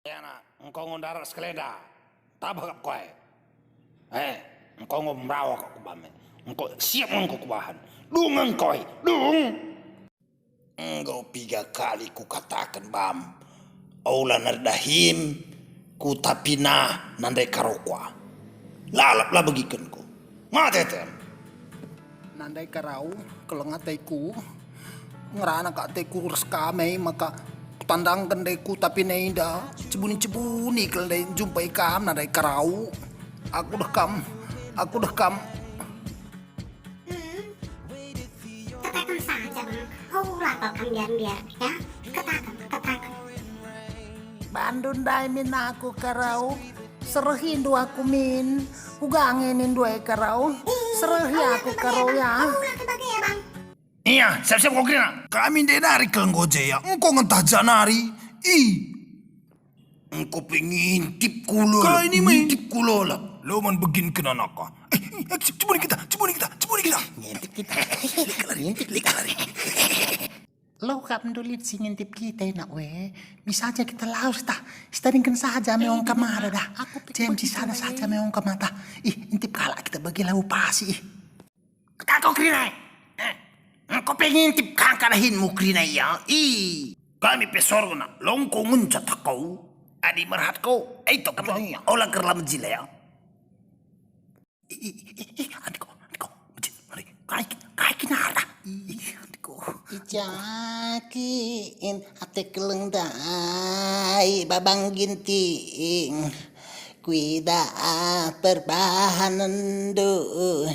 Yana, engkau ngondar skeleda, tabak koe. Engkau ngomrawa kau kubame. Engkau siap engkau kubahan. Dung engkau, dung. Engkau 3 kali ku katakan bam. Aula nardahim, ku tapina nandai karokwa. Lalap lah bagikan ku. Mata tem. Nandai karau, kelengataiku, ngerana kateku reskame maka tandangkan deku tapi neida cebuni kalau deh jumpai kam nadai karau aku dekam Katakan saja bang, kau laporkan biar ya, katakan. Bandun dai min aku karau serehin dua aku min ugangenin dua karau serehi aku karau ya. Kau laki bagai ya bang. Iya, siap-siap kau kira. Kami denari kelenggoje ya, engkau ngentah janari, Engkau pengintip kulo. Kalau ini main ngintip kulo lah. lo man begin kena naka. Cebuni kita. Ngintip kita. Lari. Lo kap mendulit si ngintip kita nak we. Bisa aja kita laus dah. Setadingkan saja meong kamara dah. Jam di sana saja meong kamata. Intip kalah kita bagi lau pasi. Kau kira. Engkau pengintip kangkarahin mu kira ya. Kami pesor na longko nguncat kau. Adi merhat kau. Itu kamu olah kerlam jila ya. Adiko. Mari. Kai kinara. Adiko. Ijakin ate kelengdai babang ginting. Kuida perbahanan do.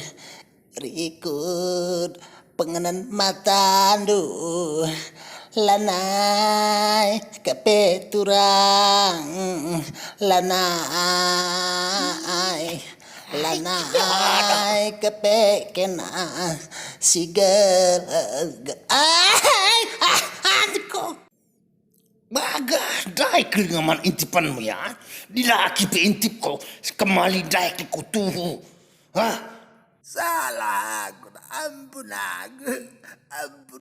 Rikut pengenan matandu. Lanai kepeturang. Lanai kepekena siger adiko Bagadai kelingaman intipanmu ya. Dilaki pe intip kau. Kemali dai ke kutuhu. salah aku ampun aku ampun